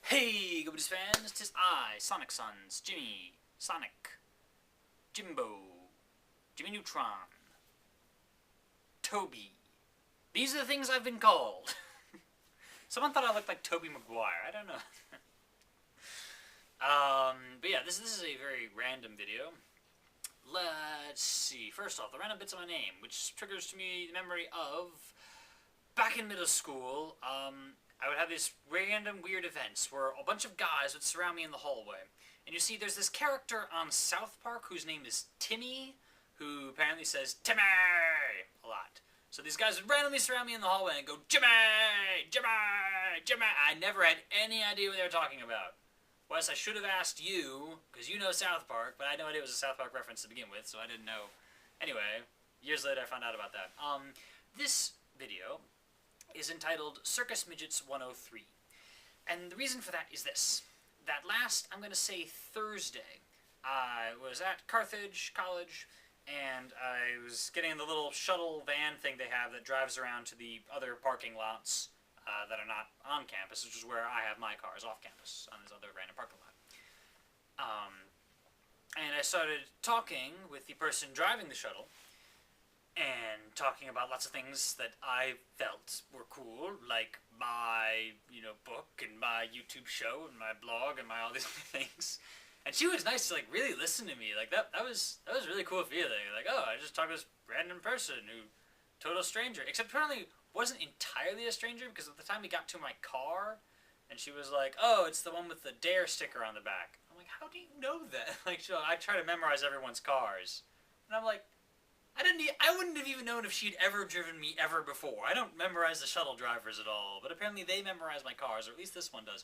Hey, Goobers fans, 'tis I, Sonic Sons, Jimmy, Sonic, Jimbo, Jimmy Neutron, Toby. These are the things I've been called. Someone thought I looked like Tobey Maguire. I don't know. But yeah, this is a very random video. Let's see. First off, the random bits of my name, which triggers to me the memory of back in middle school. I would have these random weird events where a bunch of guys would surround me in the hallway. And you see, there's this character on South Park whose name is Timmy, who apparently says, Timmy! A lot. So these guys would randomly surround me in the hallway and go, Jimmy! Jimmy! Jimmy! I never had any idea what they were talking about. Wes, I should have asked you, because you know South Park, but I had no idea it was a South Park reference to begin with, so I didn't know. Anyway, years later I found out about that. This video is entitled Circus Midgets 103. And the reason for that is this. That last, I'm going to say Thursday, I was at Carthage College, and I was getting in the little shuttle van thing they have that drives around to the other parking lots that are not on campus, which is where I have my cars off campus, on this other random parking lot. And I started talking with the person driving the shuttle, and talking about lots of things that I felt were cool, like my, book and my YouTube show and my blog and my all these other things. And she was nice to really listen to me. That was a really cool feeling. I just talked to this random person who, total stranger. Except apparently wasn't entirely a stranger, because at the time we got to my car, and she was like, oh, it's the one with the Dare sticker on the back. I'm like, how do you know that? So I try to memorize everyone's cars. And I'm like, I wouldn't have even known if she'd ever driven me ever before. I don't memorize the shuttle drivers at all, but apparently they memorize my cars, or at least this one does.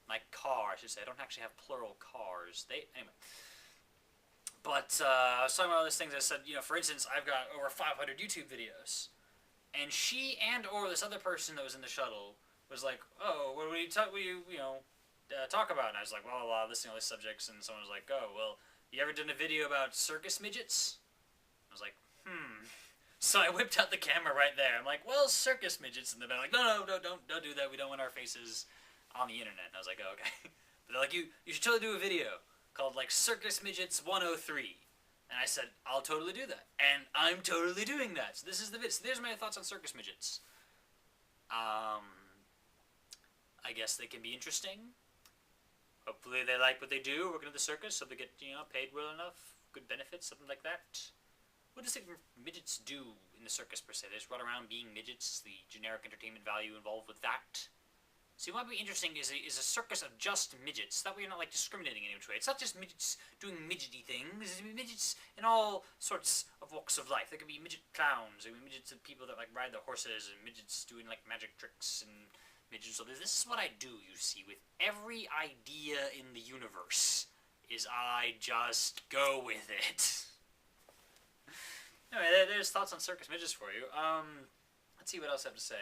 My car, I should say. I don't actually have plural cars. Anyway. But I was talking about all these things. I said, for instance, I've got over 500 YouTube videos. And she or this other person that was in the shuttle was like, oh, what do you talk about? And I was like, well, listening to all these subjects, and someone was like, oh, well, you ever done a video about circus midgets? I was like, So I whipped out the camera right there. I'm like, well, circus midgets. And they're like, no, don't do that. We don't want our faces on the internet. And I was like, oh, okay. But they're like, you should totally do a video called, Circus Midgets 103. And I said, I'll totally do that. And I'm totally doing that. So this is the vid. So there's my thoughts on circus midgets. I guess they can be interesting. Hopefully they like what they do, working at the circus, so they get, paid well enough, good benefits, something like that. What does midgets do in the circus, per se? They just run around being midgets, the generic entertainment value involved with that. See, what might be interesting is a circus of just midgets. That way you're not, discriminating in any way. It's not just midgets doing midgety things. There's midgets in all sorts of walks of life. There could be midget clowns, there could be midgets of people that, ride their horses, and midgets doing, magic tricks, and midgets. So this is what I do, you see, with every idea in the universe, is I just go with it. Anyway, there's thoughts on circus midgets for you. Let's see what else I have to say.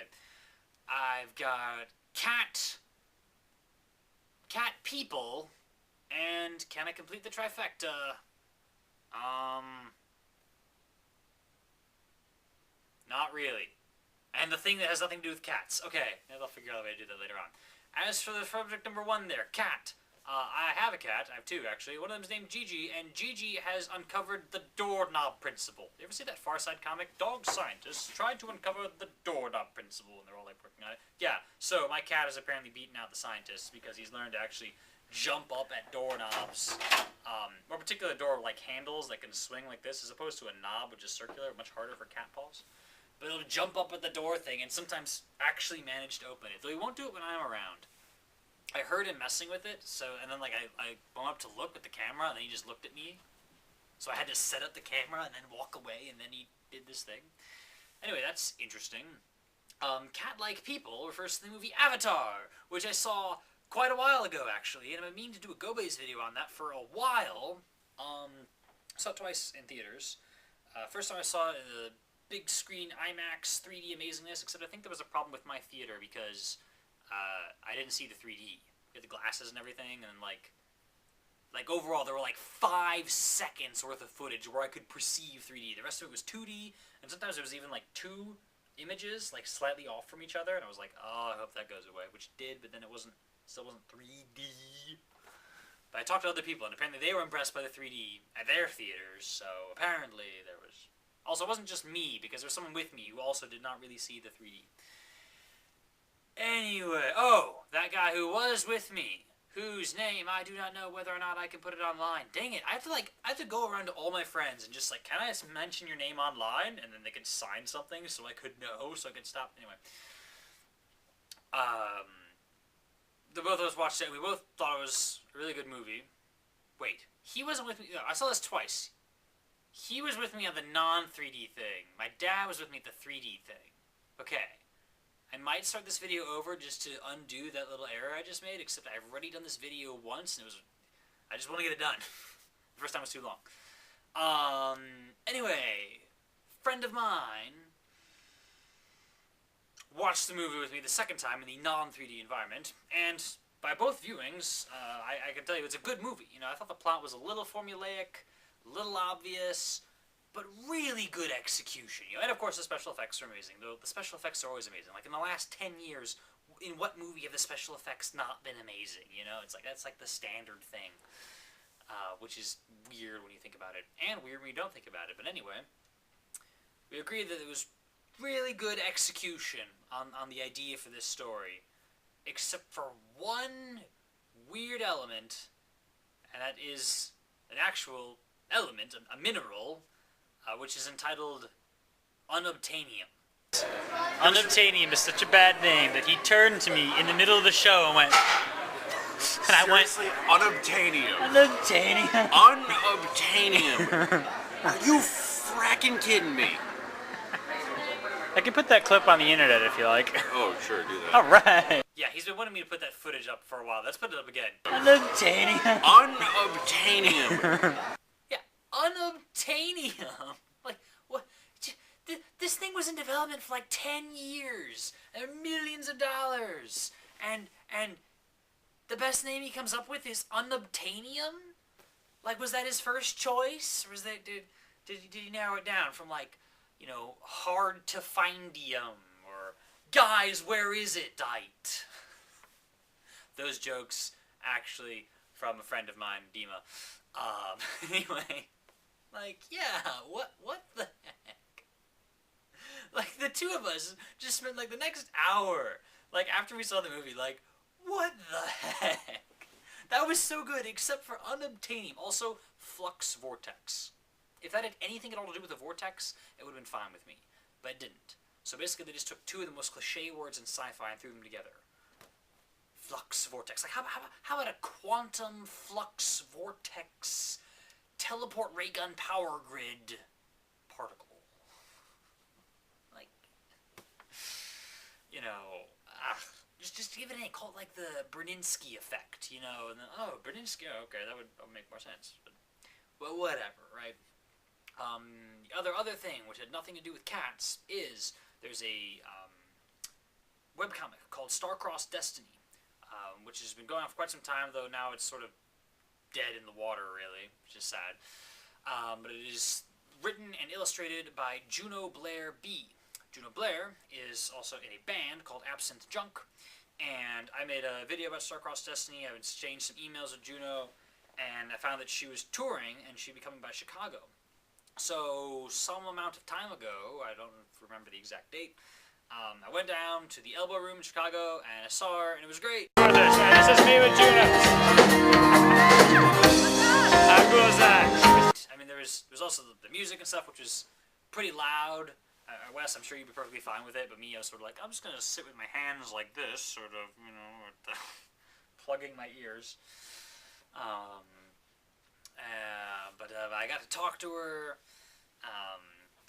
I've got cat people, and can I complete the trifecta? Not really. And the thing that has nothing to do with cats. Okay, maybe I'll figure out a way to do that later on. As for the subject number one there, cat. I have a cat. I have two, actually. One of them's named Gigi, and Gigi has uncovered the doorknob principle. You ever see that Far Side comic? Dog scientists tried to uncover the doorknob principle, and they're all, working on it. Yeah, so my cat has apparently beaten out the scientists because he's learned to actually jump up at doorknobs. More particular door, handles that can swing like this, as opposed to a knob, which is circular, much harder for cat paws. But it'll jump up at the door thing, and sometimes actually manage to open it, though he won't do it when I'm around. I heard him messing with it, and then, I went up to look with the camera, and then he just looked at me. So I had to set up the camera and then walk away, and then he did this thing. Anyway, that's interesting. Cat-like people refers to the movie Avatar, which I saw quite a while ago, actually, and I've been meaning to do a Go-Base video on that for a while. I saw it twice in theaters. First time I saw it in the big screen IMAX 3D amazingness, except I think there was a problem with my theater, because I didn't see the 3D. We had the glasses and everything, and overall there were 5 seconds worth of footage where I could perceive 3D. The rest of it was 2D, and sometimes it was even 2 images, like slightly off from each other, and I was like, oh, I hope that goes away, which did, but then it still wasn't 3D. But I talked to other people, and apparently they were impressed by the 3D at their theaters, so apparently there was... Also, it wasn't just me, because there was someone with me who also did not really see the 3D. Anyway, oh, that guy who was with me, whose name I do not know whether or not I can put it online. Dang it, I have to go around to all my friends and just like, can I just mention your name online? And then they can sign something so I could know, so I could stop. Anyway. The both of us watched it, we both thought it was a really good movie. Wait, he wasn't with me, no, I saw this twice. He was with me on the non-3D thing. My dad was with me at the 3D thing. Okay. I might start this video over just to undo that little error I just made, except I've already done this video once, and I just want to get it done. The first time was too long. Anyway, friend of mine watched the movie with me the second time in the non-3D environment, and by both viewings, I can tell you it's a good movie. You know, I thought the plot was a little formulaic, a little obvious, but really good execution, you know. And of course the special effects are amazing. The special effects are always amazing. Like in the last 10 years, in what movie have the special effects not been amazing, you know? It's like, that's like the standard thing, which is weird when you think about it, and weird when you don't think about it. But anyway, we agreed that it was really good execution on the idea for this story, except for one weird element, and that is an actual element, a mineral, which is entitled unobtainium. Unobtainium is such a bad name that he turned to me in the middle of the show and went... And I went... Seriously, unobtainium. Unobtainium. Unobtainium. Are you fracking kidding me? I can put that clip on the internet if you like. Oh, sure, do that. Alright. Yeah, he's been wanting me to put that footage up for a while. Let's put it up again. Unobtainium. Unobtainium. Unobtainium. Like, what? This thing was in development for like 10 years and millions of dollars, and the best name he comes up with is unobtainium. Like, was that his first choice, or was that did he narrow it down from, like, you know, hard to findium, or guys, where is it dite? Those jokes actually from a friend of mine, Dima. Anyway. Like, yeah, what the heck? Like, the two of us just spent, like, the next hour, like, after we saw the movie, like, what the heck? That was so good, except for unobtainium. Also, flux vortex. If that had anything at all to do with the vortex, it would have been fine with me. But it didn't. So basically, they just took two of the most cliche words in sci-fi and threw them together. Flux vortex. Like, how about a quantum flux vortex... teleport ray gun power grid particle? Like, you know, just give it a name. Call it like the Berdinsky effect, you know. And then, oh, Berdinsky, okay, that would make more sense. But well, whatever, right? The other thing, which had nothing to do with cats, is there's a webcomic called Star-Crossed Destiny, which has been going on for quite some time, though now it's sort of dead in the water, really, which is sad. But it is written and illustrated by Juno Blair B. Juno Blair is also in a band called Absinthe Junk, and I made a video about Star-Crossed Destiny. I exchanged some emails with Juno, and I found that she was touring, and she'd be coming by Chicago. So, some amount of time ago, I don't remember the exact date, I went down to the Elbow Room in Chicago, and I saw her, and it was great. This is me with Juno. How cool is that? I mean, there was also the music and stuff, which was pretty loud. Wes, I'm sure you'd be perfectly fine with it, but me, I was sort of like, I'm just going to sit with my hands like this, sort of, you know, plugging my ears. But I got to talk to her,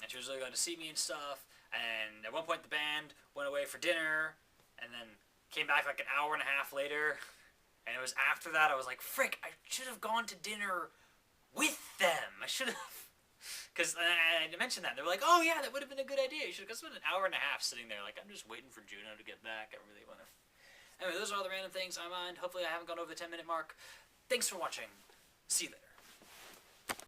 and she was really glad to see me and stuff. And at one point, the band went away for dinner, and then came back like an hour and a half later. And it was after that I was like, frick, I should have gone to dinner with them. I should have. Because I mentioned that. They were like, oh yeah, that would have been a good idea. You should have spent an hour and a half sitting there like, I'm just waiting for Juno to get back. I really want to. Anyway, those are all the random things I mind. Hopefully I haven't gone over the 10-minute mark. Thanks for watching. See you later.